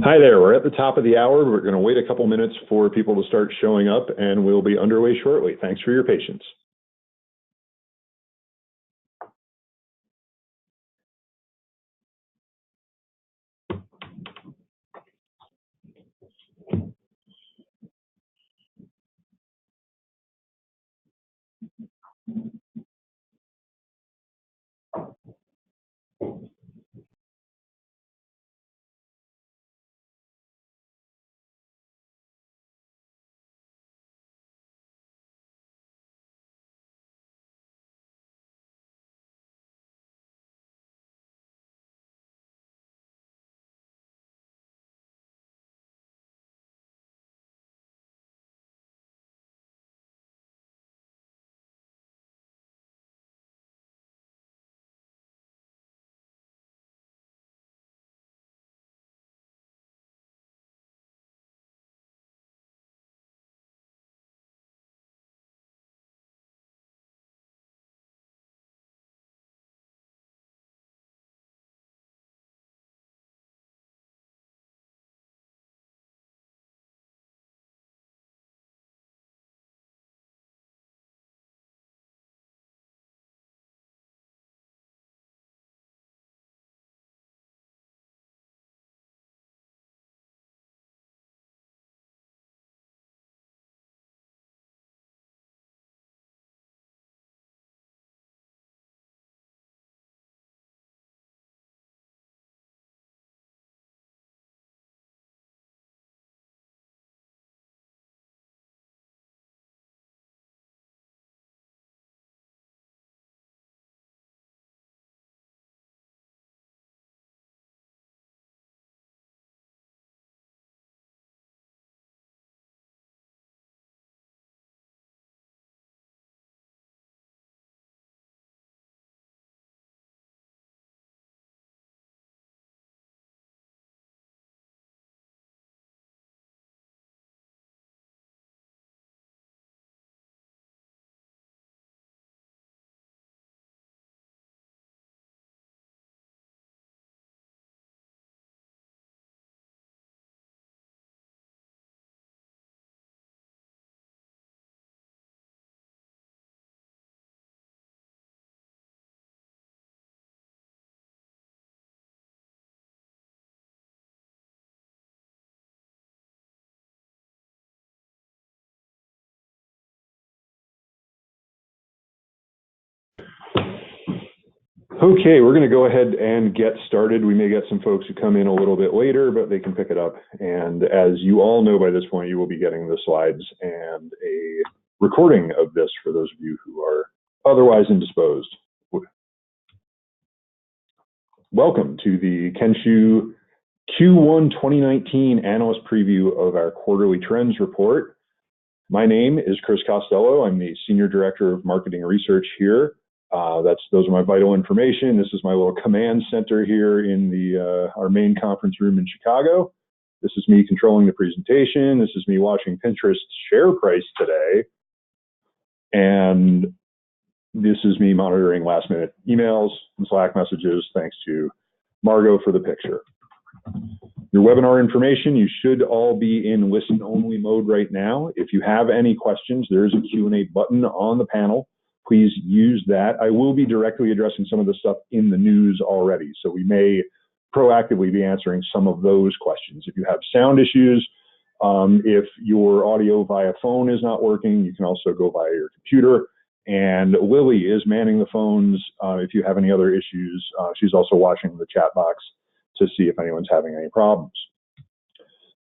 Hi there, we're at the top of the hour. We're going to wait a couple minutes for people to start showing up, and we'll be underway shortly. Thanks for your patience. Okay, we're going to go ahead and get started. We may get some folks who come in a little bit later, but they can pick it up. And as you all know by this point, you will be getting the slides and a recording of this for those of you who are otherwise indisposed. Welcome to the Kenshoo Q1 2019 Analyst Preview of our Quarterly Trends Report. My name is Chris Costello. I'm the Senior Director of Marketing Research here. Those are my vital information. This is my little command center here in our main conference room in Chicago. This is me controlling the presentation. This is me watching Pinterest's share price today. And this is me monitoring last minute emails and Slack messages, thanks to Margot for the picture. Your webinar information, you should all be in listen only mode right now. If you have any questions, there is a Q&A button on the panel. Please use that. I will be directly addressing some of the stuff in the news already, so we may proactively be answering some of those questions. If you have sound issues, if your audio via phone is not working, you can also go via your computer. And Lily is manning the phones if you have any other issues. She's also watching the chat box to see if anyone's having any problems.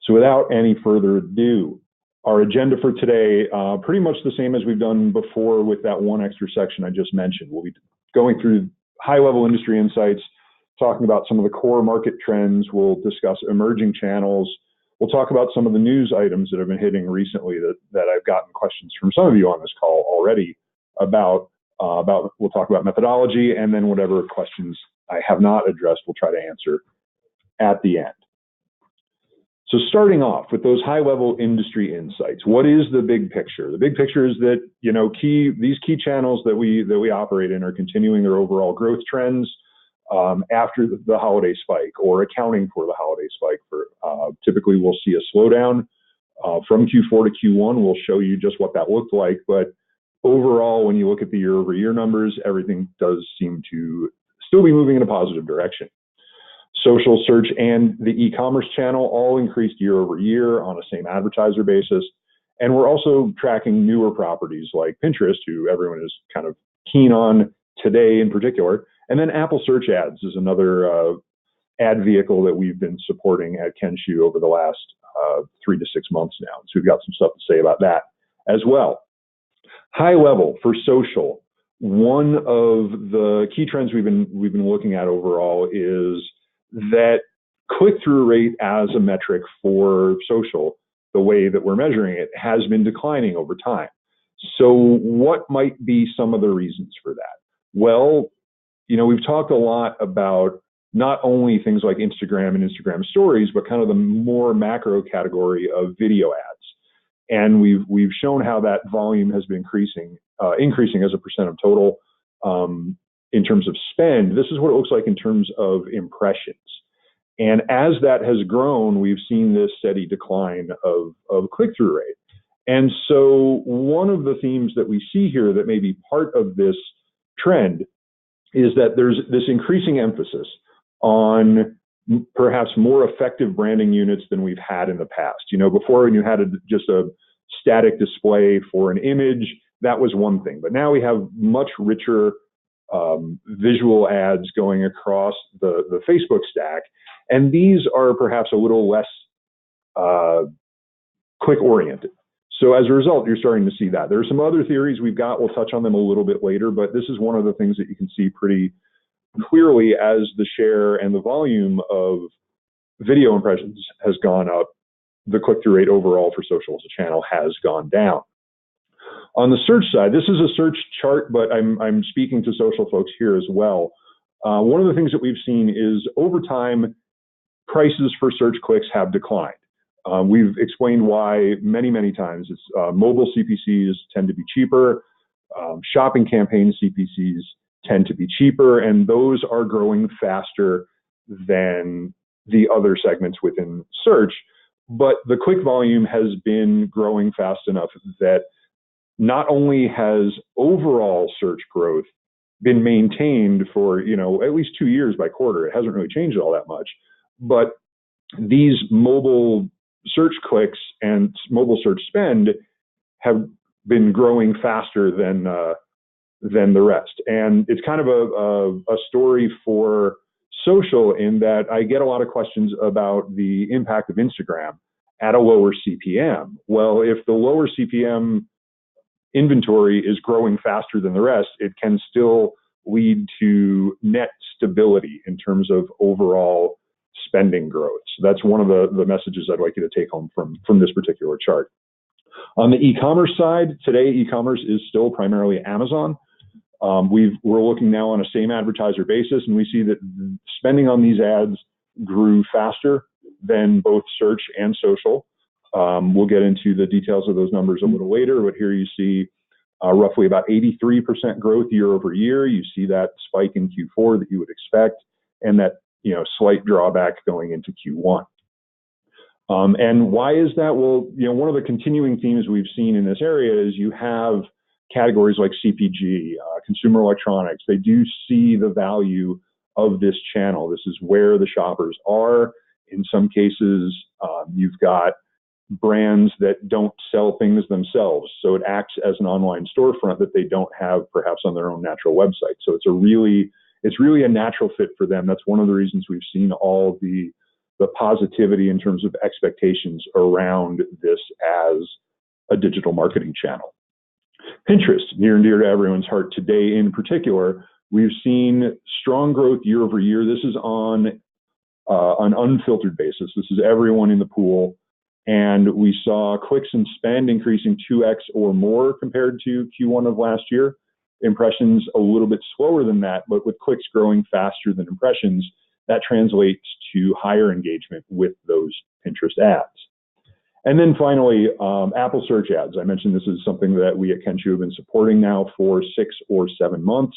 So without any further ado, our agenda for today, pretty much the same as we've done before with that one extra section I just mentioned. We'll be going through high-level industry insights, talking about some of the core market trends. We'll discuss emerging channels. We'll talk about some of the news items that have been hitting recently that I've gotten questions from some of you on this call already about. We'll talk about methodology, and then whatever questions I have not addressed, we'll try to answer at the end. So starting off with those high-level industry insights, what is the big picture? The big picture is that these key channels that we operate in are continuing their overall growth trends. after the holiday spike or accounting for the holiday spike. Typically, we'll see a slowdown from Q4 to Q1. We'll show you just what that looked like. But overall, when you look at the year-over-year numbers, everything does seem to still be moving in a positive direction. Social, search, and the e-commerce channel all increased year over year on a same advertiser basis. And we're also tracking newer properties like Pinterest, who everyone is kind of keen on today in particular. And then Apple Search Ads is another ad vehicle that we've been supporting at Kenshoo over the last 3 to 6 months now. So we've got some stuff to say about that as well. High level for social, one of the key trends we've been looking at overall is that click-through rate as a metric for social, the way that we're measuring it, has been declining over time. So what might be some of the reasons for that? Well, we've talked a lot about not only things like Instagram and Instagram stories, but kind of the more macro category of video ads. And we've shown how that volume has been increasing as a percent of total. In terms of spend, this is what it looks like in terms of impressions. And as that has grown, we've seen this steady decline of click-through rate. And so one of the themes that we see here that may be part of this trend is that there's this increasing emphasis on perhaps more effective branding units than we've had in the past. Before, when you had just a static display for an image, that was one thing. But now we have much richer visual ads going across the Facebook stack. And these are perhaps a little less click-oriented. So as a result, you're starting to see that. There are some other theories we've got. We'll touch on them a little bit later, but this is one of the things that you can see pretty clearly as the share and the volume of video impressions has gone up. The click-through rate overall for social as a channel has gone down. On the search side, this is a search chart, but I'm speaking to social folks here as well. One of the things that we've seen is over time, prices for search clicks have declined. We've explained why many, many times. It's mobile CPCs tend to be cheaper. Shopping campaign CPCs tend to be cheaper, and those are growing faster than the other segments within search. But the click volume has been growing fast enough that not only has overall search growth been maintained for at least 2 years by quarter, it hasn't really changed all that much, but these mobile search clicks and mobile search spend have been growing faster than the rest. And it's kind of a story for social in that I get a lot of questions about the impact of Instagram at a lower CPM. Well, if the lower CPM inventory is growing faster than the rest, it can still lead to net stability in terms of overall spending growth. So that's one of the messages I'd like you to take home from this particular chart. On the e-commerce side, today e-commerce is still primarily Amazon. We're looking now on a same advertiser basis, and we see that spending on these ads grew faster than both search and social. We'll get into the details of those numbers a little later, but here you see roughly about 83% growth year over year. You see that spike in Q4 that you would expect, and that slight drawback going into Q1. And why is that? Well, one of the continuing themes we've seen in this area is you have categories like CPG, consumer electronics. They do see the value of this channel. This is where the shoppers are. In some cases, you've got brands that don't sell things themselves, so it acts as an online storefront that they don't have perhaps on their own natural website. So it's really a natural fit for them. That's one of the reasons we've seen all the positivity in terms of expectations around this as a digital marketing channel. Pinterest, near and dear to everyone's heart today in particular, we've seen strong growth year over year. This is on an unfiltered basis. This is everyone in the pool. And we saw clicks and spend increasing 2x or more compared to Q1 of last year. Impressions a little bit slower than that, but with clicks growing faster than impressions, that translates to higher engagement with those Pinterest ads. And then finally, Apple Search Ads. I mentioned this is something that we at Kenshoo have been supporting now for 6 or 7 months.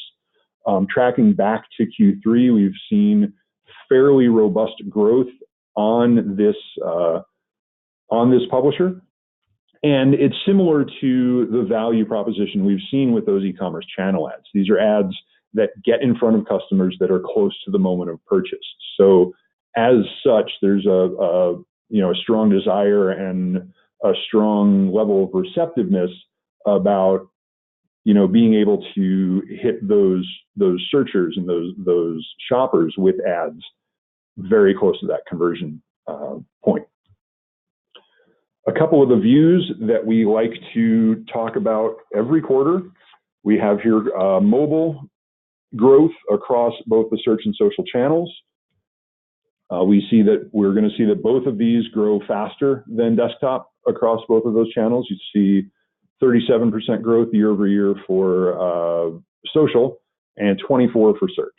Tracking back to Q3, we've seen fairly robust growth on this publisher. And it's similar to the value proposition we've seen with those e-commerce channel ads. These are ads that get in front of customers that are close to the moment of purchase. So as such, there's a strong desire and a strong level of receptiveness about being able to hit those searchers and those shoppers with ads very close to that conversion point. A couple of the views that we like to talk about every quarter. We have here mobile growth across both the search and social channels. We see that we're going to see that both of these grow faster than desktop across both of those channels. You see 37% growth year over year for social and 24% for search.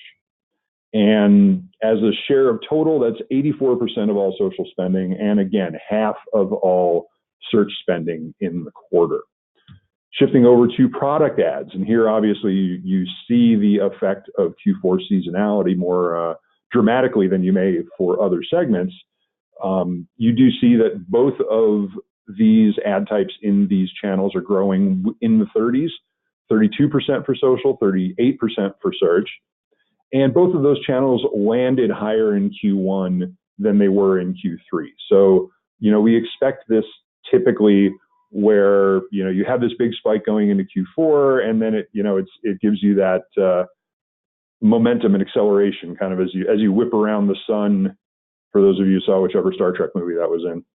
And as a share of total, that's 84% of all social spending, and again, half of all search spending in the quarter. Shifting over to product ads, and here obviously you see the effect of Q4 seasonality more dramatically than you may for other segments. You do see that both of these ad types in these channels are growing in the 30s, 32% for social, 38% for search. And both of those channels landed higher in Q1 than they were in Q3. So, we expect this typically where, you have this big spike going into Q4, and then it gives you that momentum and acceleration kind of as you whip around the sun, for those of you who saw whichever Star Trek movie that was in.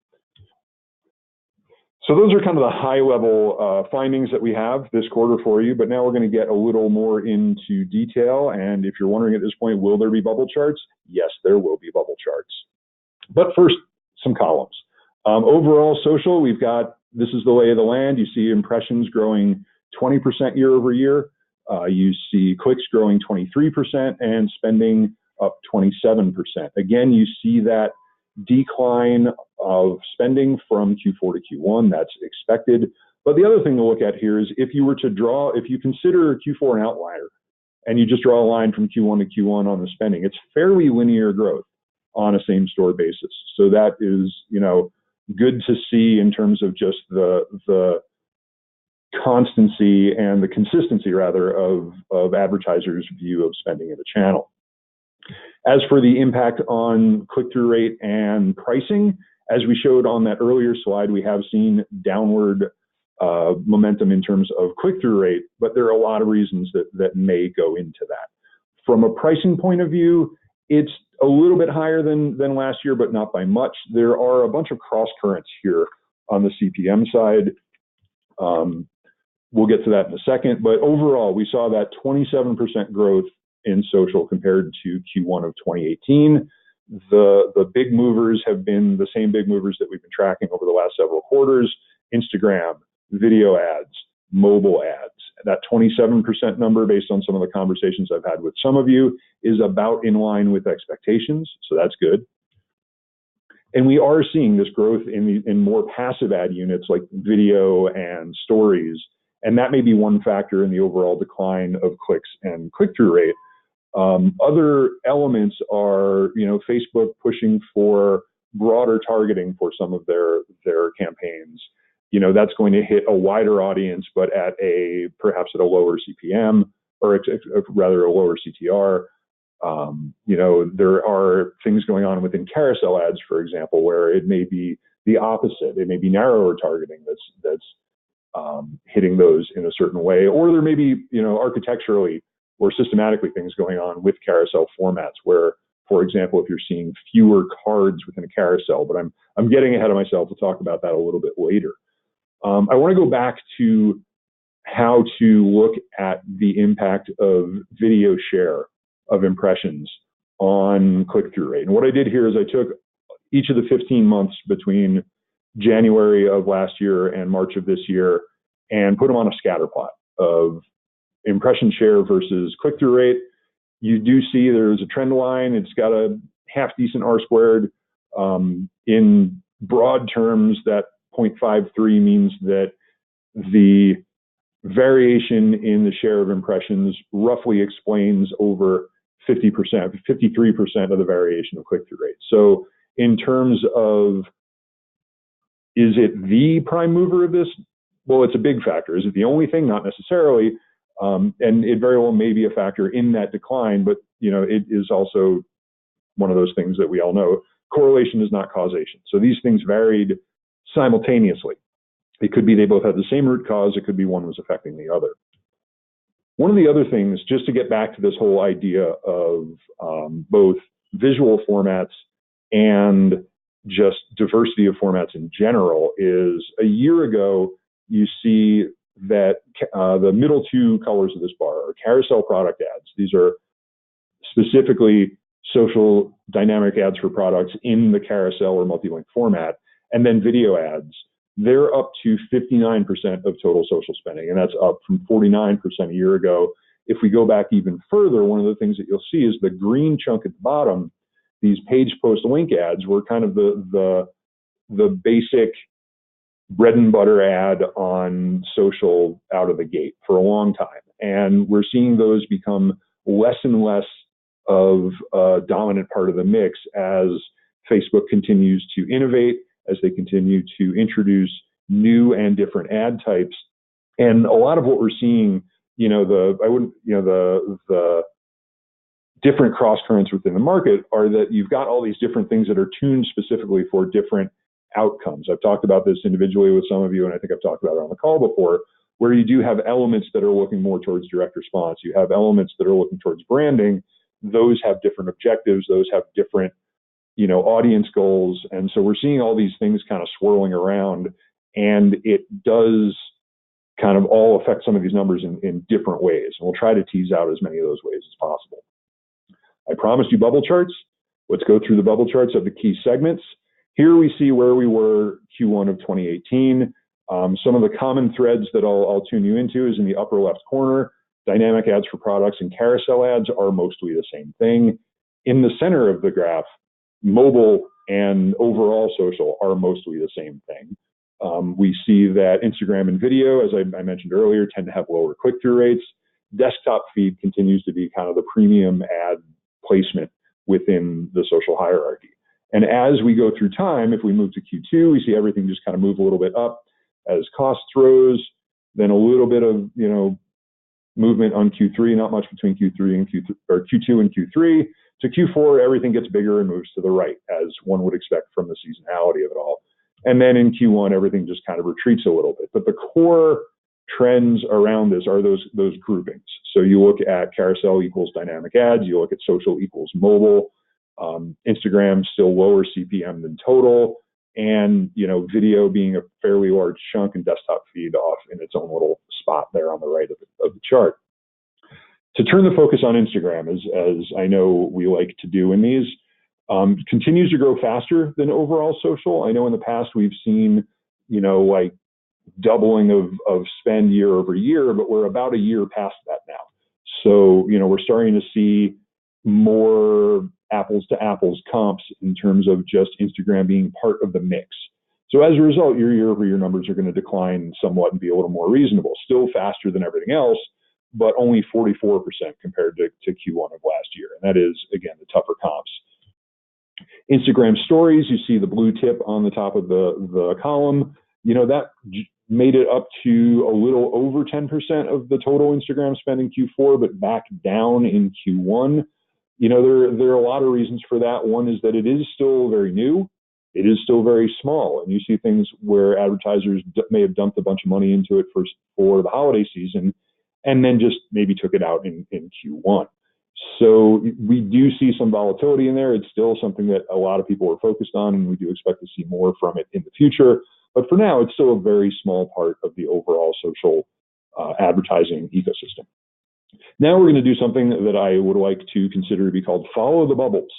So those are kind of the high-level findings that we have this quarter for you, but now we're going to get a little more into detail. And if you're wondering at this point, will there be bubble charts? Yes, there will be bubble charts. But first, some columns. Overall, social, we've got, this is the lay of the land. You see impressions growing 20% year over year. You see clicks growing 23% and spending up 27%. Again, you see that decline of spending from Q4 to Q1. That's expected. But the other thing to look at here is if you consider Q4 an outlier and you just draw a line from Q1 to Q1 on the spending, it's fairly linear growth on a same store basis. So that is, good to see in terms of just the constancy and the consistency rather of advertisers' view of spending in the channel. As for the impact on click-through rate and pricing, as we showed on that earlier slide, we have seen downward momentum in terms of click-through rate, but there are a lot of reasons that may go into that. From a pricing point of view, it's a little bit higher than last year, but not by much. There are a bunch of cross currents here on the CPM side. We'll get to that in a second, but overall, we saw that 27% growth in social compared to Q1 of 2018. The big movers have been the same big movers that we've been tracking over the last several quarters: Instagram, video ads, mobile ads. That 27% number, based on some of the conversations I've had with some of you, is about in line with expectations, so that's good. And we are seeing this growth in more passive ad units like video and stories, and that may be one factor in the overall decline of clicks and click-through rate. Other elements are, Facebook pushing for broader targeting for some of their campaigns. That's going to hit a wider audience, but perhaps at a lower CPM, or rather a lower CTR. There are things going on within carousel ads, for example, where it may be the opposite. It may be narrower targeting that's hitting those in a certain way, or there may be, architecturally or systematically things going on with carousel formats where, for example, if you're seeing fewer cards within a carousel, but I'm getting ahead of myself to talk about that a little bit later. I want to go back to how to look at the impact of video share of impressions on click-through rate. And what I did here is I took each of the 15 months between January of last year and March of this year and put them on a scatter plot of impression share versus click-through rate. You do see there's a trend line. It's got a half decent R squared. In broad terms, that 0.53 means that the variation in the share of impressions roughly explains over 50%, 53% of the variation of click-through rate. So in terms of, is it the prime mover of this? Well, it's a big factor. Is it the only thing? Not necessarily. And it very well may be a factor in that decline, but it is also one of those things that we all know. Correlation is not causation. So these things varied simultaneously. It could be they both had the same root cause. It could be one was affecting the other. One of the other things, just to get back to this whole idea of both visual formats and just diversity of formats in general, is a year ago, you see that the middle two colors of this bar are carousel product ads. These are specifically social dynamic ads for products in the carousel or multi-link format, and then video ads. They're up to 59% of total social spending, and that's up from 49% a year ago. If we go back even further, one of the things that you'll see is the green chunk at the bottom. These page post link ads were kind of the basic bread and butter ad on social out of the gate for a long time. And we're seeing those become less and less of a dominant part of the mix as Facebook continues to innovate, as they continue to introduce new and different ad types. And a lot of what we're seeing, the different cross currents within the market are that you've got all these different things that are tuned specifically for different outcomes. I've talked about this individually with some of you, and I think I've talked about it on the call before, where you do have elements that are looking more towards direct response. You have elements that are looking towards branding. Those have different objectives. Those have different, audience goals. And so we're seeing all these things kind of swirling around, and it does kind of all affect some of these numbers in different ways. And we'll try to tease out as many of those ways as possible. I promised you bubble charts. Let's go through the bubble charts of the key segments. Here we see where we were Q1 of 2018. Some of the common threads that I'll tune you into is in the upper left corner. Dynamic ads for products and carousel ads are mostly the same thing. In the center of the graph, mobile and overall social are mostly the same thing. We see that Instagram and video, as I mentioned earlier, tend to have lower click-through rates. Desktop feed continues to be kind of the premium ad placement within the social hierarchy. And as we go through time, if we move to Q2, we see everything just kind of move a little bit up as cost rose, then a little bit of, movement on Q3, not much between Q2 and Q3. To Q4, everything gets bigger and moves to the right, as one would expect from the seasonality of it all. And then in Q1, everything just kind of retreats a little bit. But the core trends around this are those groupings. So you look at carousel equals dynamic ads, you look at social equals mobile, Instagram still lower CPM than total, and video being a fairly large chunk, and desktop feed off in its own little spot there on the right of the chart. To turn the focus on Instagram, as I know we like to do in these, continues to grow faster than overall social. I know in the past we've seen, like doubling of spend year over year, but we're about a year past that now. So, we're starting to see more apples to apples comps in terms of just Instagram being part of the mix. So as a result, your year over year numbers are going to decline somewhat and be a little more reasonable, still faster than everything else, but only 44% compared to Q1 of last year. And that is, again, the tougher comps. Instagram stories, you see the blue tip on the top of the column, that made it up to a little over 10% of the total Instagram spend in Q4, but back down in Q1. There are a lot of reasons for that. One is that it is still very new. It is still very small. And you see things where advertisers may have dumped a bunch of money into it for the holiday season and then just maybe took it out in Q1. So we do see some volatility in there. It's still something that a lot of people are focused on, and we do expect to see more from it in the future. But for now, it's still a very small part of the overall social advertising ecosystem. Now we're going to do something that I would like to consider to be called follow the bubbles.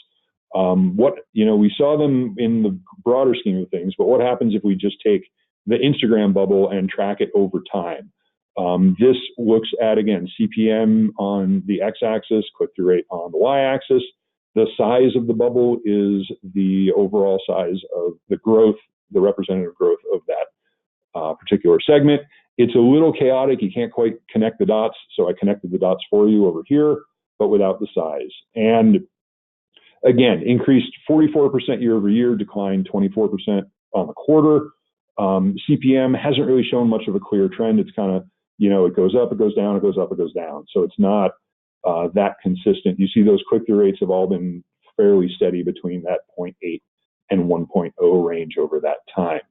We saw them in the broader scheme of things, but what happens if we just take the Instagram bubble and track it over time? This looks at, again, CPM on the x-axis, click-through rate on the y-axis. The size of the bubble is the overall size of the growth, the representative growth of that particular segment. It's a little chaotic. You can't quite connect the dots. So I connected the dots for you over here, but without the size. And again, increased 44% year over year, declined 24% on the quarter. CPM hasn't really shown much of a clear trend. It's kind of, it goes up, it goes down, it goes up, it goes down. So it's not that consistent. You see those click-through rates have all been fairly steady between that 0.8 and 1.0 range over that time.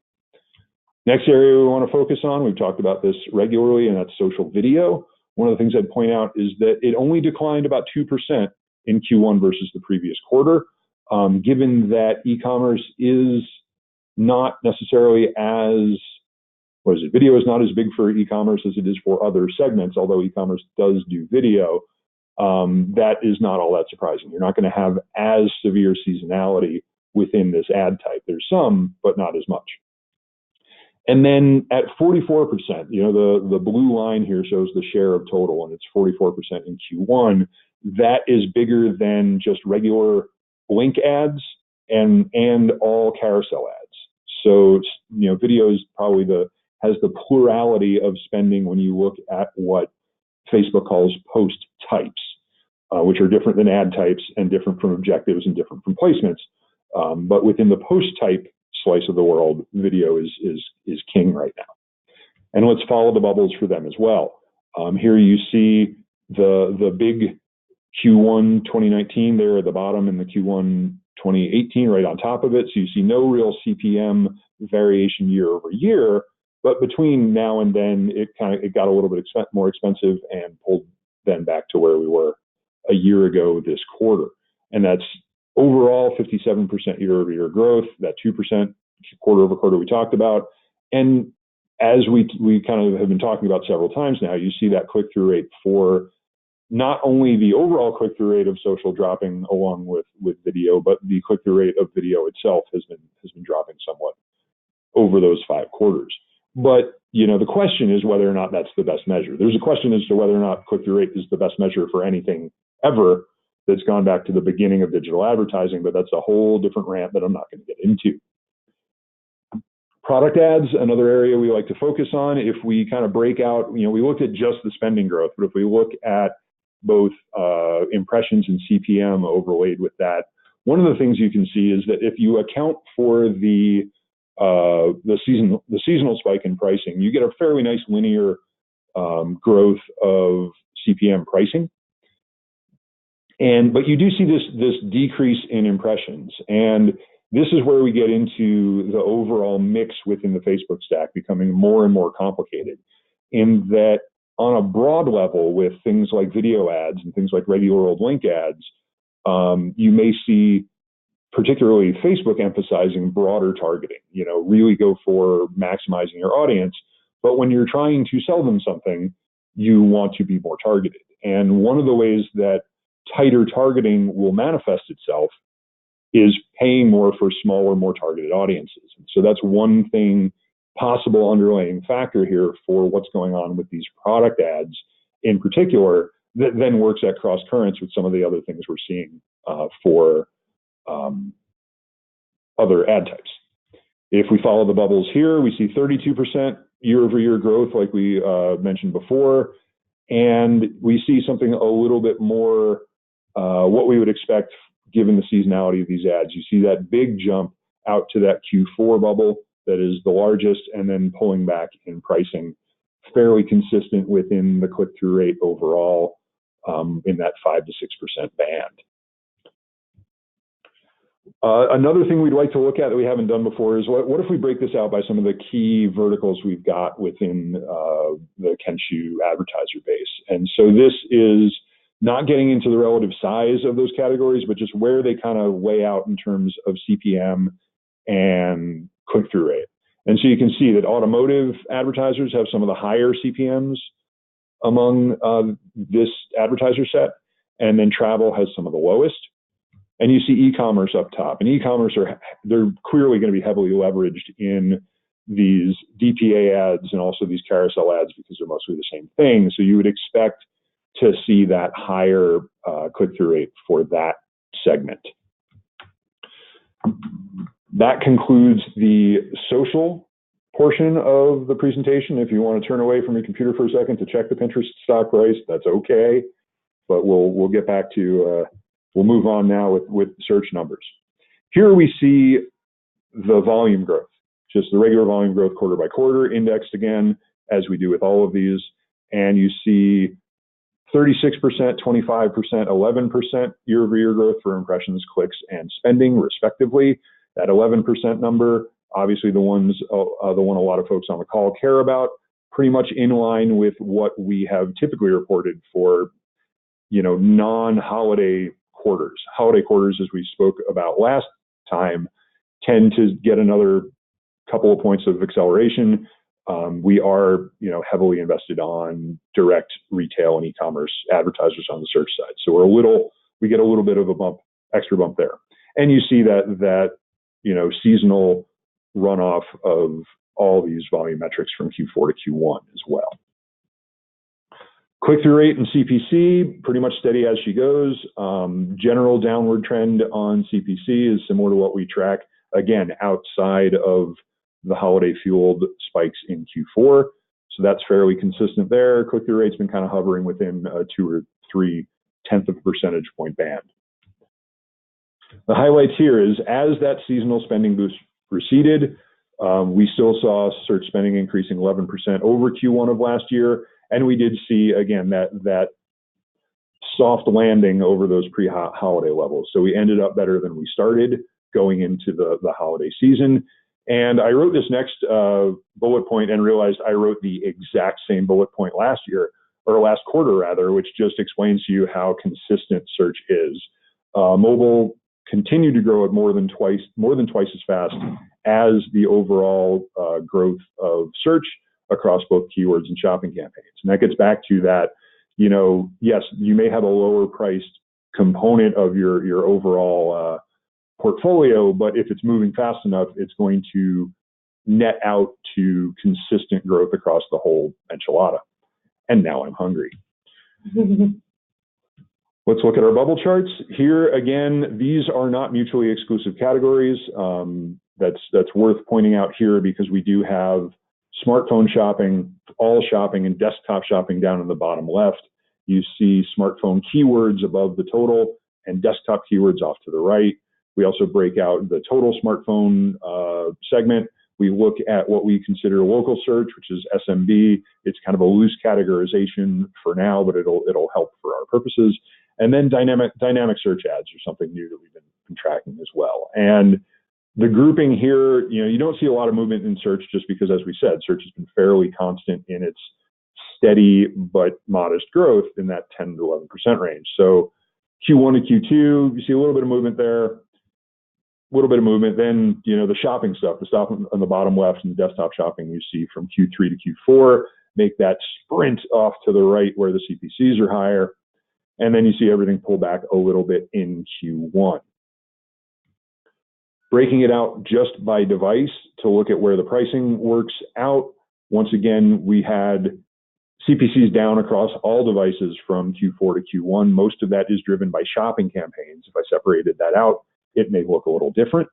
Next area we want to focus on, we've talked about this regularly, and that's social video. One of the things I'd point out is that it only declined about 2% in Q1 versus the previous quarter, given that e-commerce is not necessarily as, video is not as big for e-commerce as it is for other segments, although e-commerce does do video. That is not all that surprising. You're not going to have as severe seasonality within this ad type. There's some, but not as much. And then at 44%, the blue line here shows the share of total, and it's 44% in Q1. That is bigger than just regular link ads and all carousel ads. So, video is probably has the plurality of spending when you look at what Facebook calls post types, which are different than ad types and different from objectives and different from placements. But within the post type slice of the world, video is king right now. And let's follow the bubbles for them as well. Here you see the big Q1 2019 there at the bottom and the Q1 2018 right on top of it. So you see no real CPM variation year over year, but between now and then it got a little bit more expensive and pulled then back to where we were a year ago this quarter. And that's overall 57% year over year growth, that 2% quarter over quarter we talked about. And as we kind of have been talking about several times now, you see that click-through rate for not only the overall click-through rate of social dropping along with video, but the click-through rate of video itself has been dropping somewhat over those 5 quarters. But the question is whether or not that's the best measure. There's a question as to whether or not click-through rate is the best measure for anything ever that's gone back to the beginning of digital advertising, but that's a whole different rant that I'm not going to get into. Product ads, another area we like to focus on. If we kind of break out, we looked at just the spending growth, but if we look at both impressions and CPM overlaid with that, one of the things you can see is that if you account for the seasonal spike in pricing, you get a fairly nice linear growth of CPM pricing. But you do see this decrease in impressions, and this is where we get into the overall mix within the Facebook stack becoming more and more complicated, in that on a broad level with things like video ads and things like regular old link ads, you may see particularly Facebook emphasizing broader targeting, really go for maximizing your audience. But when you're trying to sell them something, you want to be more targeted. And one of the ways that tighter targeting will manifest itself is paying more for smaller, more targeted audiences. And so that's one thing, possible underlying factor here for what's going on with these product ads in particular, that then works at cross currents with some of the other things we're seeing for other ad types. If we follow the bubbles here, we see 32% year over year growth like we mentioned before. And we see something a little bit more what we would expect given the seasonality of these ads. You see that big jump out to that Q4 bubble that is the largest, and then pulling back in pricing, fairly consistent within the click-through rate overall in that 5 to 6% band. Another thing we'd like to look at that we haven't done before is what if we break this out by some of the key verticals we've got within the Kenshoo advertiser base. And so this is not getting into the relative size of those categories, but just where they kind of weigh out in terms of CPM and click-through rate. And so you can see that automotive advertisers have some of the higher CPMs among this advertiser set, and then travel has some of the lowest. And you see e-commerce up top, and e-commerce they're clearly going to be heavily leveraged in these DPA ads and also these carousel ads because they're mostly the same thing. So you would expect to see that higher click-through rate for that segment. That concludes the social portion of the presentation. If you want to turn away from your computer for a second to check the Pinterest stock price, that's okay. But we'll get back to, we'll move on now with search numbers. Here we see the volume growth, just the regular volume growth quarter by quarter, indexed again, as we do with all of these. And you see 36%, 25%, 11% year-over-year growth for impressions, clicks, and spending, respectively. That 11% number, obviously the one a lot of folks on the call care about, pretty much in line with what we have typically reported for, non-holiday quarters. Holiday quarters, as we spoke about last time, tend to get another couple of points of acceleration. We are, heavily invested on direct retail and e-commerce advertisers on the search side. So we get a little bit of a extra bump there. And you see that seasonal runoff of all these volume metrics from Q4 to Q1 as well. Click-through rate and CPC, pretty much steady as she goes. General downward trend on CPC is similar to what we track, again, outside of the holiday-fueled spikes in Q4. So that's fairly consistent there. Click-through rate's been kind of hovering within a 2 or 3 tenth of a percentage point band. The highlights here is, as that seasonal spending boost receded, we still saw search spending increasing 11% over Q1 of last year. And we did see, again, that soft landing over those pre-holiday levels. So we ended up better than we started going into the holiday season. And I wrote this next bullet point and realized I wrote the exact same bullet point last year, or last quarter rather, which just explains to you how consistent search is. Mobile continued to grow at more than twice as fast as the overall growth of search across both keywords and shopping campaigns. And that gets back to that, yes, you may have a lower priced component of your overall portfolio, but if it's moving fast enough, it's going to net out to consistent growth across the whole enchilada. And now I'm hungry. Let's look at our bubble charts. Here again, these are not mutually exclusive categories. That's worth pointing out here because we do have smartphone shopping, all shopping, and desktop shopping down in the bottom left. You see smartphone keywords above the total and desktop keywords off to the right. We also break out the total smartphone segment. We look at what we consider local search, which is SMB. It's kind of a loose categorization for now, but it'll help for our purposes. And then dynamic search ads are something new that we've been tracking as well. And the grouping here, you don't see a lot of movement in search just because, as we said, search has been fairly constant in its steady but modest growth in that 10 to 11% range. So Q1 to Q2, you see a little bit of movement there, a little bit of movement. Then, the shopping stuff, the stuff on the bottom left and the desktop shopping you see from Q3 to Q4 make that sprint off to the right where the CPCs are higher. And then you see everything pull back a little bit in Q1. Breaking it out just by device to look at where the pricing works out. Once again, we had CPCs down across all devices from Q4 to Q1. Most of that is driven by shopping campaigns. If I separated that out, it may look a little different.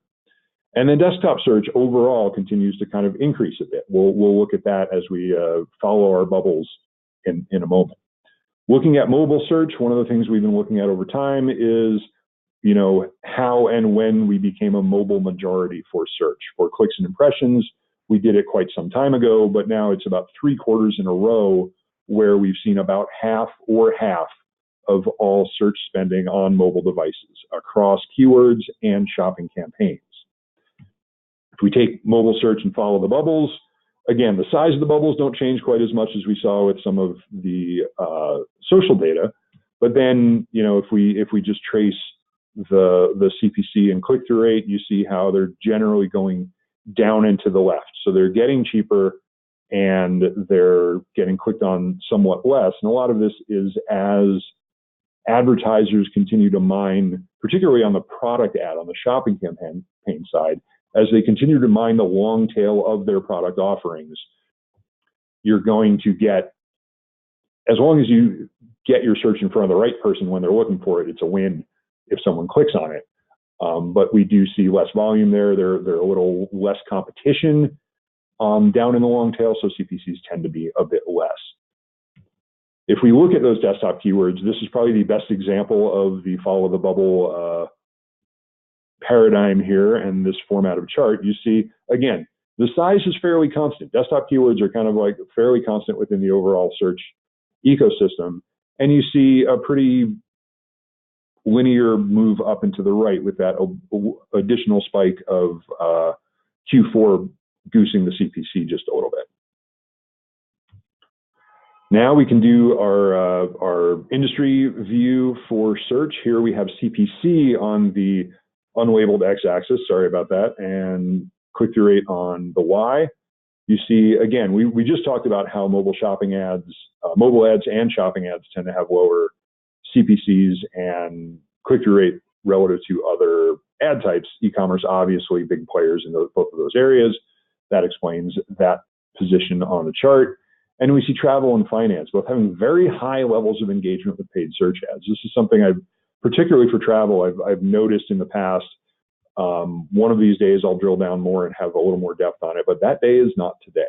And then desktop search overall continues to kind of increase a bit. We'll look at that as we follow our bubbles in a moment. Looking at mobile search, one of the things we've been looking at over time is how and when we became a mobile majority for search. For clicks and impressions, we did it quite some time ago, but now it's about 3 quarters in a row where we've seen about half of all search spending on mobile devices across keywords and shopping campaigns. If we take mobile search and follow the bubbles, again, the size of the bubbles don't change quite as much as we saw with some of the social data. But then, if we just trace the CPC and click-through rate, you see how they're generally going down and to the left. So they're getting cheaper and they're getting clicked on somewhat less. And a lot of this is as advertisers continue to mine, particularly on the product ad, on the shopping campaign side, as they continue to mine the long tail of their product offerings, you're going to get, as long as you get your search in front of the right person when they're looking for it, it's a win if someone clicks on it. But we do see less volume there. There a little less competition down in the long tail, so CPCs tend to be a bit less. If we look at those desktop keywords, this is probably the best example of the follow the bubble paradigm here and this format of chart. You see, again, the size is fairly constant. Desktop keywords are kind of like fairly constant within the overall search ecosystem. And you see a pretty linear move up and to the right with that additional spike of Q4 goosing the CPC just a little bit. Now we can do our industry view for search. Here we have CPC on the unlabeled x-axis, sorry about that, and click-through rate on the y. You see, again, we just talked about how mobile ads and shopping ads tend to have lower CPCs and click-through rate relative to other ad types. E-commerce, obviously, big players in both of those areas. That explains that position on the chart. And we see travel and finance both having very high levels of engagement with paid search ads. This is something particularly for travel, I've noticed in the past. One of these days I'll drill down more and have a little more depth on it, but that day is not today.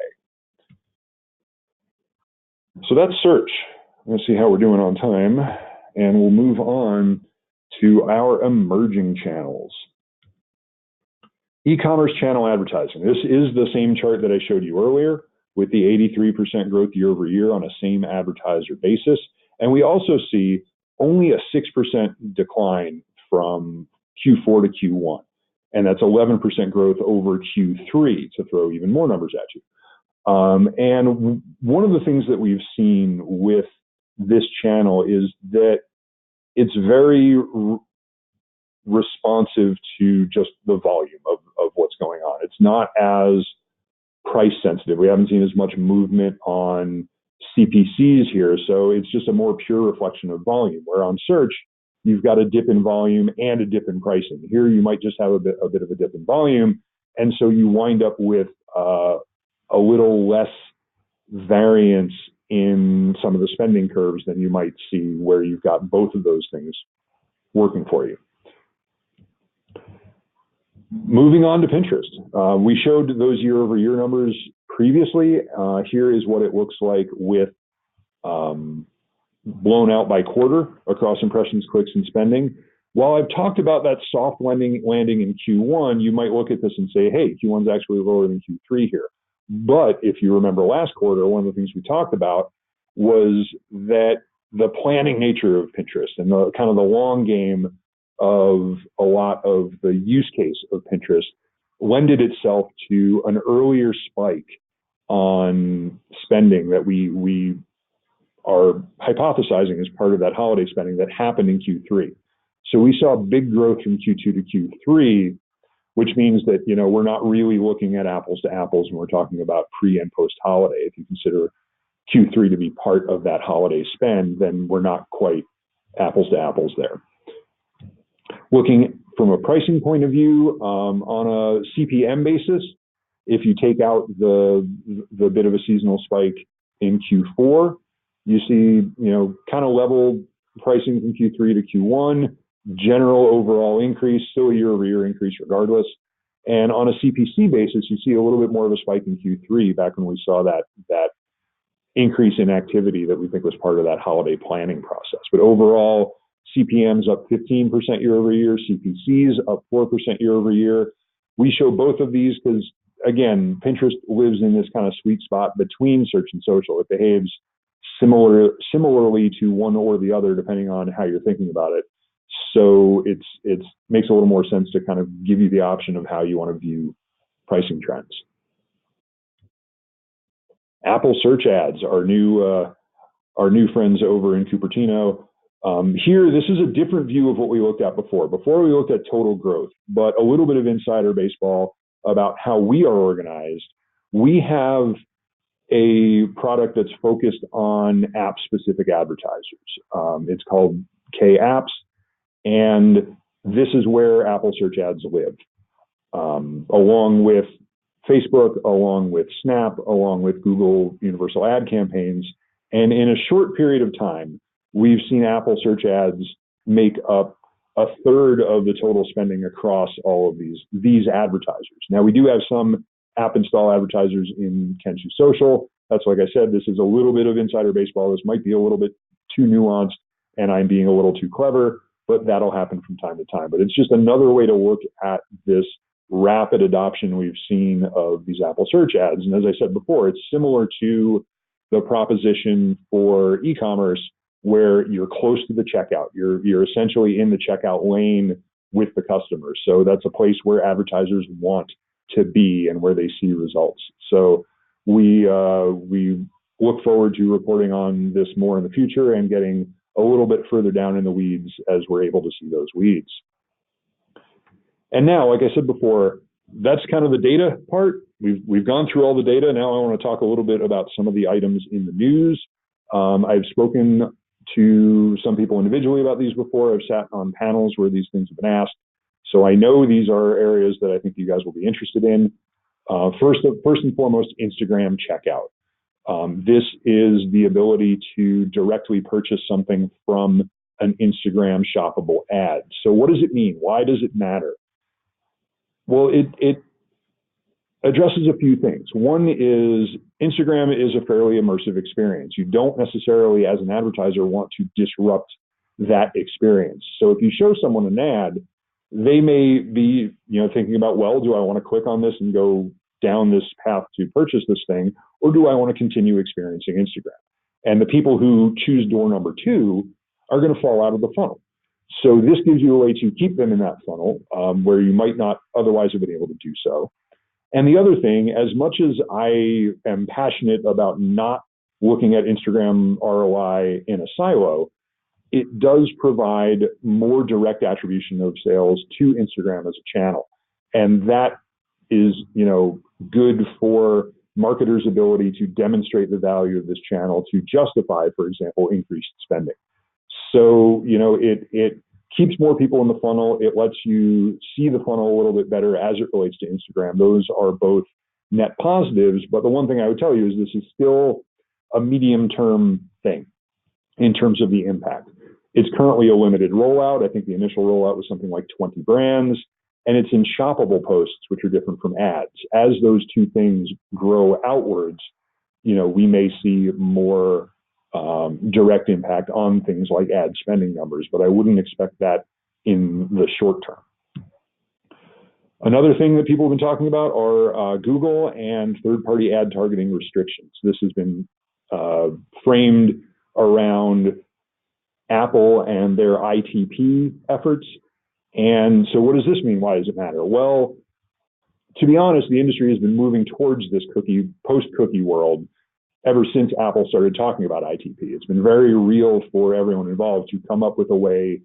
So that's search. Let's see how we're doing on time, and we'll move on to our emerging channels. E-commerce channel advertising. This is the same chart that I showed you earlier with the 83% growth year over year on a same advertiser basis. And we also see only a 6% decline from Q4 to Q1. And that's 11% growth over Q3 to throw even more numbers at you. And one of the things that we've seen with this channel is that it's very responsive to just the volume of what's going on. It's not as price sensitive. We haven't seen as much movement on CPCs here, so it's just a more pure reflection of volume. Where on search, you've got a dip in volume and a dip in pricing. Here, you might just have a bit of a dip in volume, and so you wind up with a little less variance in some of the spending curves than you might see where you've got both of those things working for you. Moving on to Pinterest. We showed those year-over-year numbers previously. Here is what it looks like with blown out by quarter across impressions, clicks, and spending. While I've talked about that soft landing in Q1, you might look at this and say, hey, Q1's actually lower than Q3 here. But if you remember last quarter, one of the things we talked about was that the planning nature of Pinterest and the kind of the long game of a lot of the use case of Pinterest lended itself to an earlier spike on spending that we are hypothesizing as part of that holiday spending that happened in Q3. So we saw big growth from Q2 to Q3, which means that, you know, we're not really looking at apples to apples when we're talking about pre and post holiday. If you consider Q3 to be part of that holiday spend, then we're not quite apples to apples there. Looking from a pricing point of view, on a CPM basis, if you take out the bit of a seasonal spike in Q4, you see, you know, kind of level pricing from Q3 to Q1, general overall increase, still a year-over-year increase regardless. And on a CPC basis, you see a little bit more of a spike in Q3 back when we saw that increase in activity that we think was part of that holiday planning process. But overall, CPMs up 15% year over year, CPCs up 4% year over year. We show both of these because, again, Pinterest lives in this kind of sweet spot between search and social. It behaves similarly to one or the other, depending on how you're thinking about it. So it makes a little more sense to kind of give you the option of how you want to view pricing trends. Apple search ads, our new friends over in Cupertino. Here, this is a different view of what we looked at before. Before we looked at total growth, but a little bit of insider baseball about how we are organized. We have a product that's focused on app-specific advertisers. It's called K-Apps, and this is where Apple search ads live, along with Facebook, along with Snap, along with Google Universal Ad campaigns. And in a short period of time, we've seen Apple search ads make up a third of the total spending across all of these advertisers. Now, we do have some app install advertisers in Kenshoo Social. That's, like I said, this is a little bit of insider baseball. This might be a little bit too nuanced, and I'm being a little too clever, but that'll happen from time to time. But it's just another way to look at this rapid adoption we've seen of these Apple search ads. And as I said before, it's similar to the proposition for e-commerce, where you're close to the checkout. You're essentially in the checkout lane with the customer. So that's a place where advertisers want to be and where they see results. So we look forward to reporting on this more in the future and getting a little bit further down in the weeds as we're able to see those weeds. And now, like I said before, that's kind of the data part. We've gone through all the data. Now I want to talk a little bit about some of the items in the news. I've spoken to some people individually about these before. I've sat on panels where these things have been asked. So I know these are areas that I think you guys will be interested in. First and foremost, Instagram checkout. This is the ability to directly purchase something from an Instagram shoppable ad. So what does it mean? Why does it matter? Well, it addresses a few things. One is Instagram is a fairly immersive experience. You don't necessarily, as an advertiser, want to disrupt that experience. So if you show someone an ad, they may be, thinking about, well, do I want to click on this and go down this path to purchase this thing, or do I want to continue experiencing Instagram? And the people who choose door number 2 are going to fall out of the funnel. So this gives you a way to keep them in that funnel where you might not otherwise have been able to do so. And the other thing, as much as I am passionate about not looking at Instagram ROI in a silo, it does provide more direct attribution of sales to Instagram as a channel. And that is, good for marketers' ability to demonstrate the value of this channel to justify, for example, increased spending. So, it keeps more people in the funnel. It lets you see the funnel a little bit better as it relates to Instagram. Those are both net positives. But the one thing I would tell you is this is still a medium-term thing in terms of the impact. It's currently a limited rollout. I think the initial rollout was something like 20 brands, and it's in shoppable posts, which are different from ads. As those two things grow outwards, we may see more direct impact on things like ad spending numbers, but I wouldn't expect that in the short term. Another thing that people have been talking about are Google and third-party ad targeting restrictions. This has been framed around Apple and their ITP efforts. And so what does this mean? Why does it matter? Well, to be honest, the industry has been moving towards this post-cookie world ever since Apple started talking about ITP. It's been very real for everyone involved to come up with a way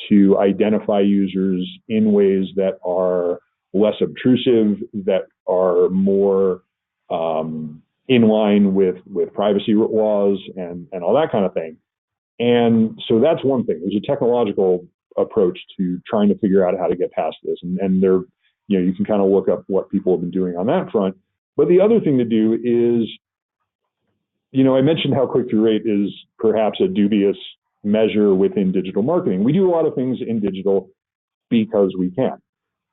to identify users in ways that are less obtrusive, that are more in line with privacy laws and all that kind of thing. And so that's one thing. There's a technological approach to trying to figure out how to get past this. And there, you can kind of look up what people have been doing on that front. But the other thing to do is, I mentioned how click-through rate is perhaps a dubious measure within digital marketing. We do a lot of things in digital because we can.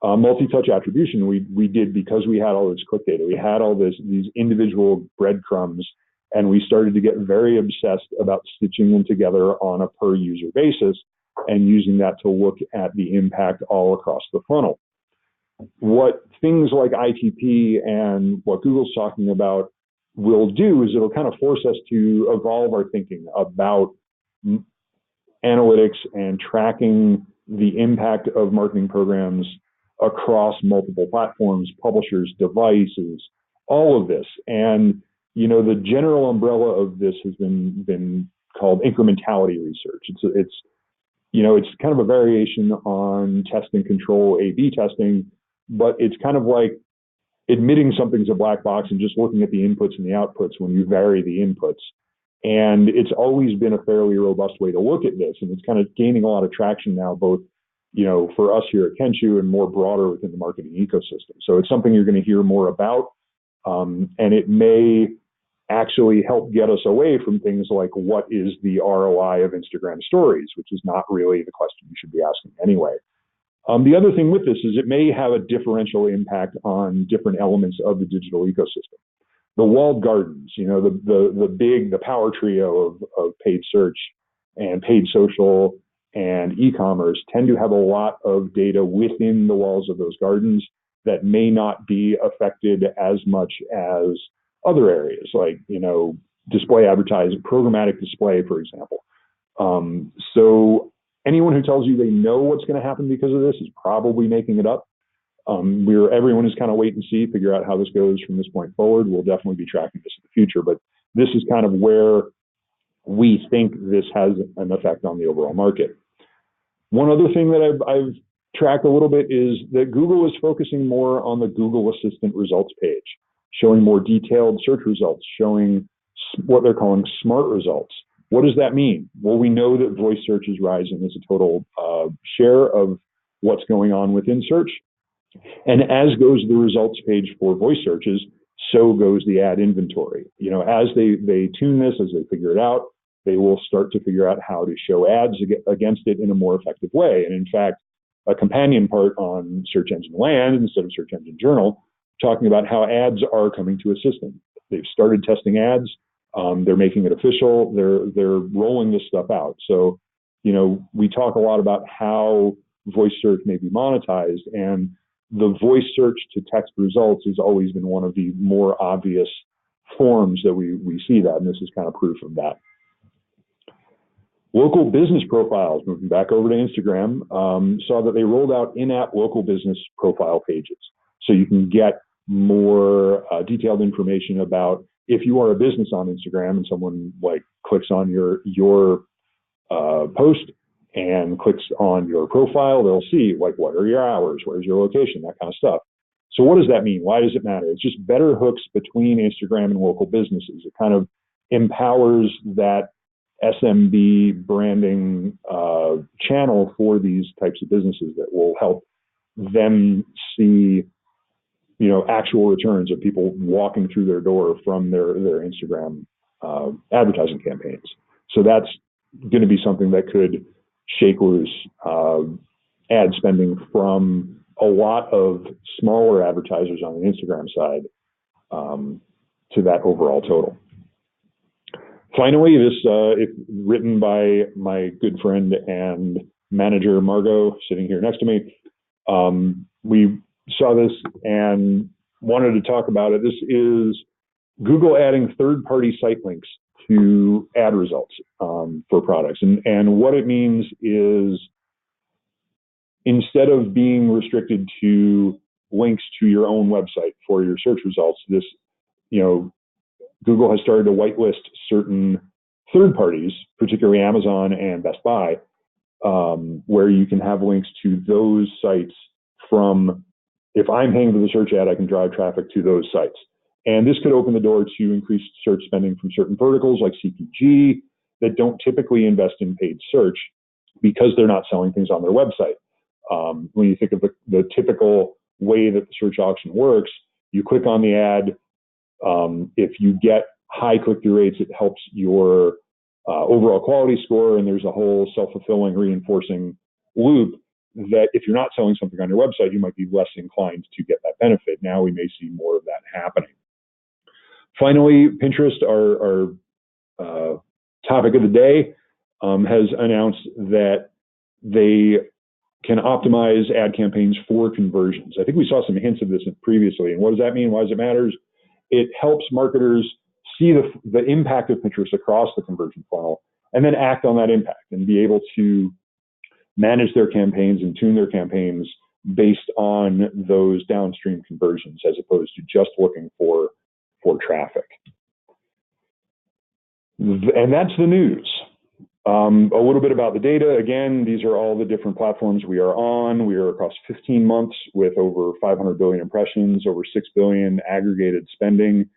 Multi-touch attribution, we did because we had all this click data. We had all these individual breadcrumbs, and we started to get very obsessed about stitching them together on a per user basis and using that to look at the impact all across the funnel. What things like ITP and what Google's talking about will do is it'll kind of force us to evolve our thinking about analytics and tracking the impact of marketing programs across multiple platforms, publishers, devices, all of this. And, the general umbrella of this has been called incrementality research. It's kind of a variation on test and control A/B testing, but it's kind of like admitting something's a black box and just looking at the inputs and the outputs when you vary the inputs. And it's always been a fairly robust way to look at this. And it's kind of gaining a lot of traction now, both, for us here at Kenshoo and more broader within the marketing ecosystem. So it's something you're going to hear more about. And it may actually help get us away from things like what is the ROI of Instagram stories, which is not really the question you should be asking anyway. The other thing with this is it may have a differential impact on different elements of the digital ecosystem. The walled gardens, the power trio of paid search and paid social and e-commerce tend to have a lot of data within the walls of those gardens that may not be affected as much as other areas, like, display advertising, programmatic display, for example. So anyone who tells you they know what's going to happen because of this is probably making it up. Everyone is kind of wait and see, figure out how this goes from this point forward. We'll definitely be tracking this in the future, but this is kind of where we think this has an effect on the overall market. One other thing that I've tracked a little bit is that Google is focusing more on the Google Assistant results page, showing more detailed search results, showing what they're calling smart results. What does that mean? Well, we know that voice search is rising as a total share of what's going on within search. And as goes the results page for voice searches, so goes the ad inventory. As they tune this, as they figure it out, they will start to figure out how to show ads against it in a more effective way. And in fact, a companion part on Search Engine Land instead of Search Engine Journal, talking about how ads are coming to Assistant. They've started testing ads. They're making it official. They're rolling this stuff out. So, we talk a lot about how voice search may be monetized, and the voice search to text results has always been one of the more obvious forms that we see that, and this is kind of proof of that. Local business profiles, moving back over to Instagram, saw that they rolled out in-app local business profile pages. So you can get more detailed information about if you are a business on Instagram and someone clicks on your post and clicks on your profile, they'll see what are your hours, where's your location, that kind of stuff. So what does that mean? Why does it matter? It's just better hooks between Instagram and local businesses. It kind of empowers that SMB branding channel for these types of businesses that will help them see, actual returns of people walking through their door from their Instagram advertising campaigns. So that's going to be something that could shake loose ad spending from a lot of smaller advertisers on the Instagram side to that overall total. Finally, this it's written by my good friend and manager, Margot, sitting here next to me. We saw this and wanted to talk about it. This is Google adding third-party site links to ad results for products. And what it means is instead of being restricted to links to your own website for your search results, this, Google has started to whitelist certain third parties, particularly Amazon and Best Buy, where you can have links to those sites from, if I'm paying for the search ad, I can drive traffic to those sites. And this could open the door to increased search spending from certain verticals like CPG that don't typically invest in paid search because they're not selling things on their website. When you think of the typical way that the search auction works, you click on the ad. If you get high click-through rates, it helps your overall quality score, and there's a whole self-fulfilling reinforcing loop that if you're not selling something on your website, you might be less inclined to get that benefit. Now we may see more of that happening. Finally, Pinterest, our topic of the day, has announced that they can optimize ad campaigns for conversions. I think we saw some hints of this previously. And what does that mean? Why does it matter? It helps marketers see the impact of Pinterest across the conversion funnel and then act on that impact and be able to manage their campaigns and tune their campaigns based on those downstream conversions as opposed to just looking for traffic. And that's the news. A little bit about the data. Again, these are all the different platforms we are on. We are across 15 months with over 500 billion impressions, over 6 billion aggregated spending.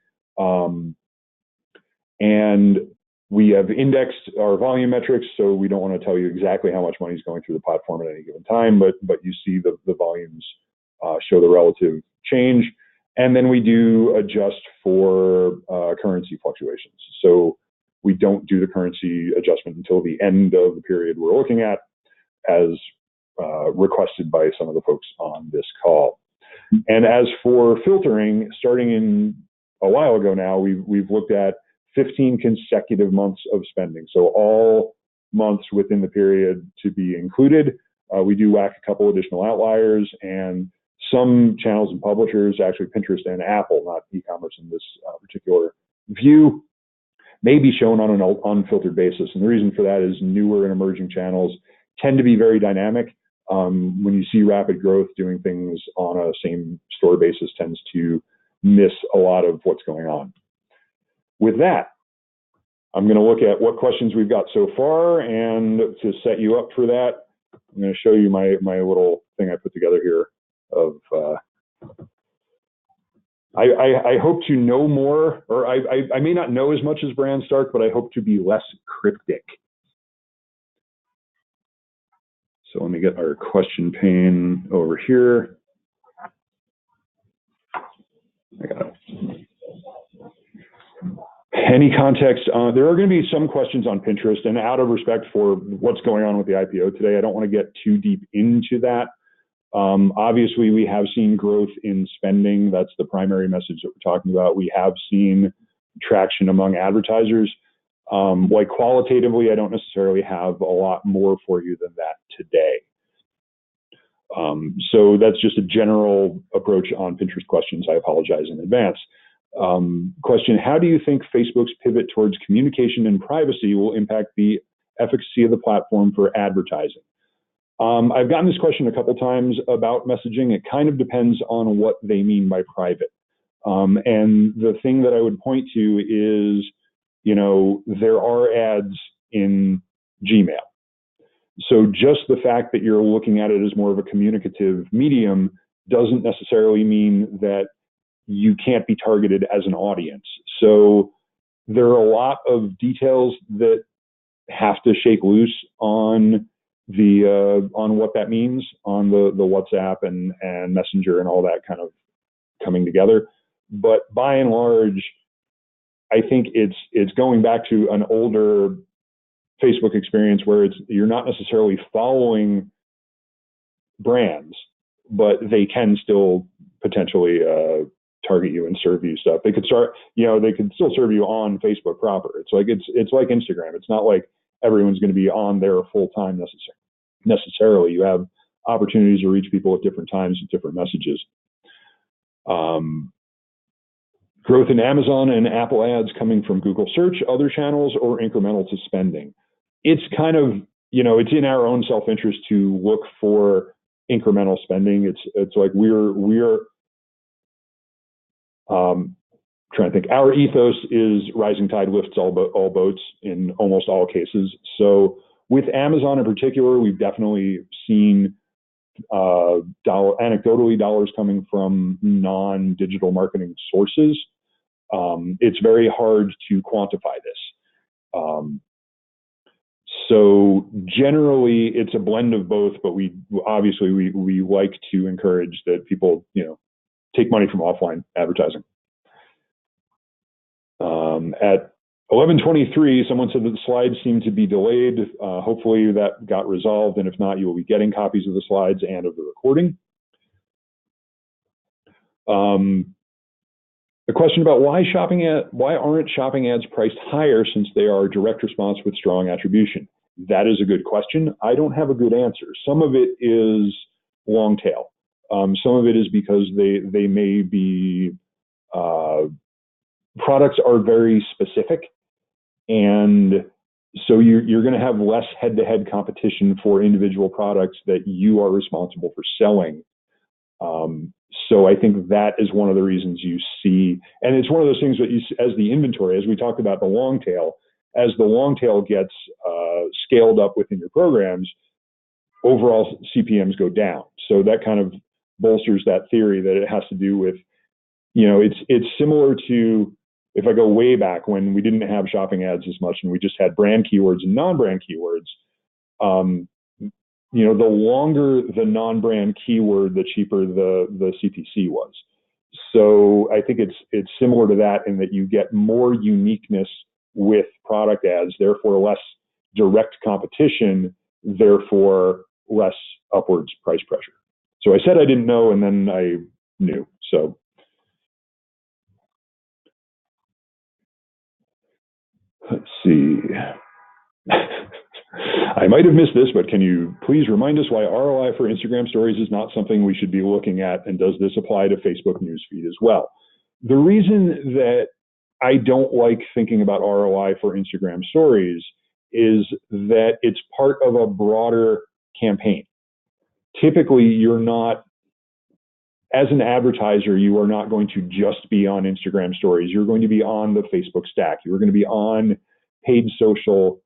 And we have indexed our volume metrics, so we don't want to tell you exactly how much money is going through the platform at any given time, but you see the volumes show the relative change. And then we do adjust for currency fluctuations. So we don't do the currency adjustment until the end of the period we're looking at, as requested by some of the folks on this call. And as for filtering, starting in a while ago now, we've looked at 15 consecutive months of spending. So all months within the period to be included. We do whack a couple additional outliers, and some channels and publishers, actually Pinterest and Apple, not e-commerce in this particular view, may be shown on an unfiltered basis. And the reason for that is newer and emerging channels tend to be very dynamic. When you see rapid growth, doing things on a same store basis tends to miss a lot of what's going on. With that, I'm going to look at what questions we've got so far, and to set you up for that, I'm going to show you my little thing I put together here of I hope to know more, or I may not know as much as Brand Stark, but I hope to be less cryptic. So let me get our question pane over here. I got it. Any context? There are going to be some questions on Pinterest, and out of respect for what's going on with the IPO today, I don't want to get too deep into that. Obviously, we have seen growth in spending. That's the primary message that we're talking about. We have seen traction among advertisers. Like qualitatively, I don't necessarily have a lot more for you than that today. So that's just a general approach on Pinterest questions. I apologize in advance. Question, how do you think Facebook's pivot towards communication and privacy will impact the efficacy of the platform for advertising? I've gotten this question a couple times about messaging. It kind of depends on what they mean by private. And the thing that I would point to is, you know, there are ads in Gmail. So just the fact that you're looking at it as more of a communicative medium doesn't necessarily mean that you can't be targeted as an audience. So there are a lot of details that have to shake loose on the on what that means on the WhatsApp and Messenger and all that kind of coming together. But by and large, I think it's going back to an older Facebook experience where you're not necessarily following brands, but they can still potentially target you and serve you stuff. They could they could still serve you on Facebook proper. It's like Instagram. It's not like everyone's going to be on there full time necessarily. You have opportunities to reach people at different times with different messages. Growth in Amazon and Apple ads coming from Google search, other channels, or incremental to spending. It's kind of, it's in our own self-interest to look for incremental spending. It's like we're trying to think. Our ethos is rising tide lifts all boats in almost all cases. So with Amazon in particular, we've definitely seen anecdotally dollars coming from non-digital marketing sources. It's very hard to quantify this. So generally, it's a blend of both, but we like to encourage that people, take money from offline advertising. At 11:23, someone said that the slides seem to be delayed. Hopefully that got resolved, and if not, you will be getting copies of the slides and of the recording. The question about why aren't shopping ads priced higher since they are direct response with strong attribution? That is a good question. I don't have a good answer. Some of it is long tail. Some of it is because they may be products are very specific, and so you're going to have less head-to-head competition for individual products that you are responsible for selling. So I think that is one of the reasons you see, and it's one of those things that you see as the inventory, as we talked about the long tail, as the long tail gets scaled up within your programs, overall CPMs go down. So that kind of bolsters that theory that it has to do with, it's similar to, if I go way back when we didn't have shopping ads as much and we just had brand keywords and non-brand keywords, the longer the non-brand keyword, the cheaper the CPC was. So I think it's similar to that in that you get more uniqueness with product ads, therefore less direct competition, therefore less upward price pressure. So I said I didn't know, and then I knew. So let's see. I might have missed this, but can you please remind us why ROI for Instagram stories is not something we should be looking at, and does this apply to Facebook newsfeed as well? The reason that I don't like thinking about ROI for Instagram stories is that it's part of a broader campaign. Typically, you're not, as an advertiser, you are not going to just be on Instagram stories. You're going to be on the Facebook stack. You're going to be on paid social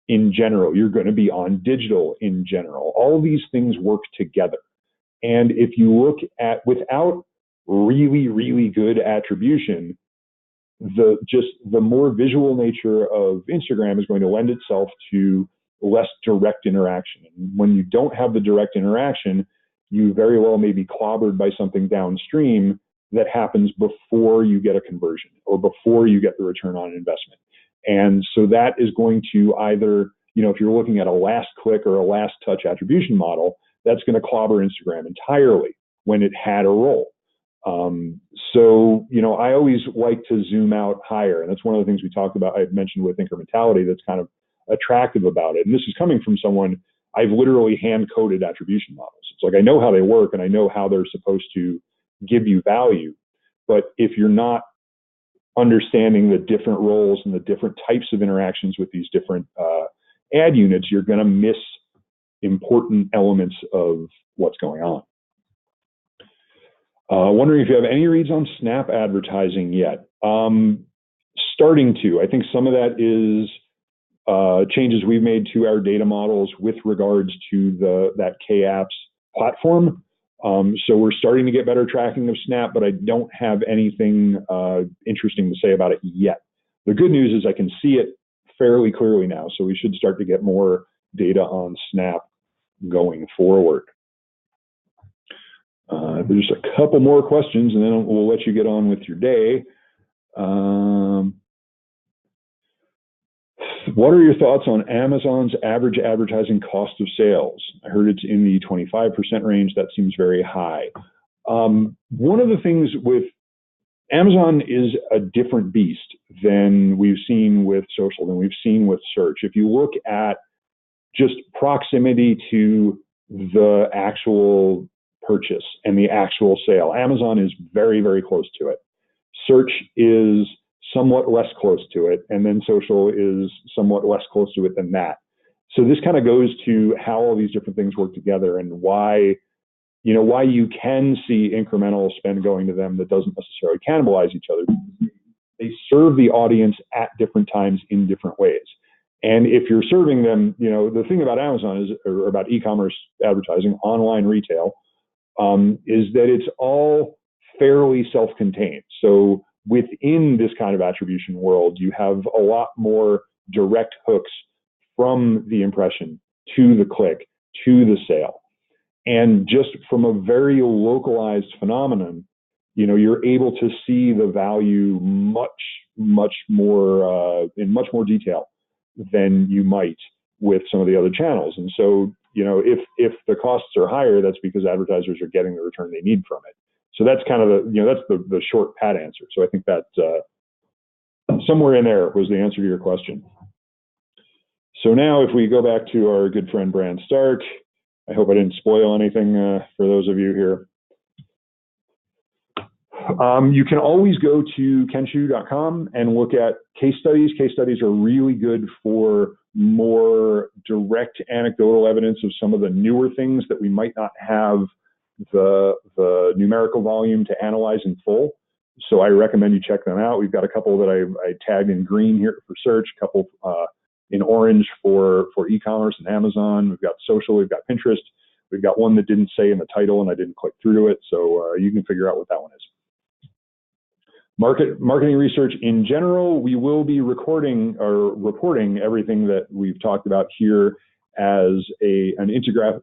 in general. You're going to be on digital in general. All of these things work together. And if you look at, without really, really good attribution, the more visual nature of Instagram is going to lend itself to less direct interaction. And when you don't have the direct interaction, you very well may be clobbered by something downstream that happens before you get a conversion or before you get the return on investment. And so that is going to either, if you're looking at a last click or a last touch attribution model, that's going to clobber Instagram entirely when it had a role. So, I always like to zoom out higher. And that's one of the things we talked about, I mentioned with incrementality, that's kind of attractive about it. And this is coming from someone, I've literally hand-coded attribution models. It's like, I know how they work and I know how they're supposed to give you value. But if you're not understanding the different roles and the different types of interactions with these different ad units, you're going to miss important elements of what's going on. Wondering if you have any reads on Snap advertising yet. Starting to. I think some of that is changes we've made to our data models with regards to that K-Apps platform. So we're starting to get better tracking of Snap, but I don't have anything interesting to say about it yet. The good news is I can see it fairly clearly now, so we should start to get more data on Snap going forward. There's a couple more questions, and then we'll let you get on with your day. What are your thoughts on Amazon's average advertising cost of sales? I heard it's in the 25% range. That seems very high. One of the things with Amazon is a different beast than we've seen with social, than we've seen with search. If you look at just proximity to the actual purchase and the actual sale, Amazon is very, very close to it. Search is somewhat less close to it, and then social is somewhat less close to it than that. So this kind of goes to how all these different things work together, and why you can see incremental spend going to them that doesn't necessarily cannibalize each other. They serve the audience at different times in different ways. And if you're serving them, the thing about Amazon or about e-commerce advertising, online retail, is that it's all fairly self-contained. So within this kind of attribution world, you have a lot more direct hooks from the impression to the click to the sale. And just from a very localized phenomenon, you're able to see the value much more in much more detail than you might with some of the other channels. And so, if the costs are higher, that's because advertisers are getting the return they need from it. So that's kind of the short pat answer. So I think that somewhere in there was the answer to your question. So now if we go back to our good friend Brand Stark, I hope I didn't spoil anything for those of you here. You can always go to kenshoo.com and look at case studies. Case studies are really good for more direct anecdotal evidence of some of the newer things that we might not have the numerical volume to analyze in full. So I recommend you check them out. We've got a couple that I tagged in green here for search, a couple in orange for e-commerce and Amazon. We've got social, we've got Pinterest. We've got one that didn't say in the title and I didn't click through to it. So you can figure out what that one is. Marketing research in general, we will be recording or reporting everything that we've talked about here as an infographic.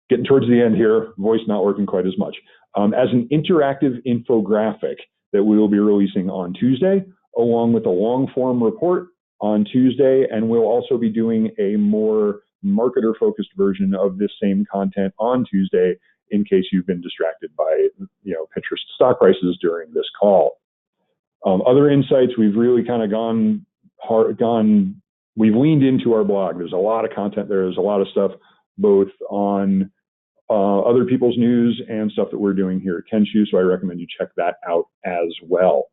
Getting towards the end here, voice not working quite as much. As an interactive infographic that we will be releasing on Tuesday, along with a long form report on Tuesday, and we'll also be doing a more marketer-focused version of this same content on Tuesday in case you've been distracted by, Pinterest stock prices during this call. Other insights, we've really kind of we've leaned into our blog. There's a lot of content there. There's a lot of stuff both on other people's news and stuff that we're doing here at Kenshoo, so I recommend you check that out as well.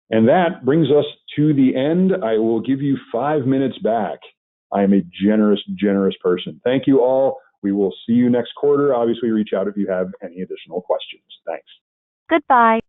And that brings us to the end. I will give you 5 minutes back. I am a generous, generous person. Thank you all. We will see you next quarter. Obviously, reach out if you have any additional questions. Thanks. Goodbye.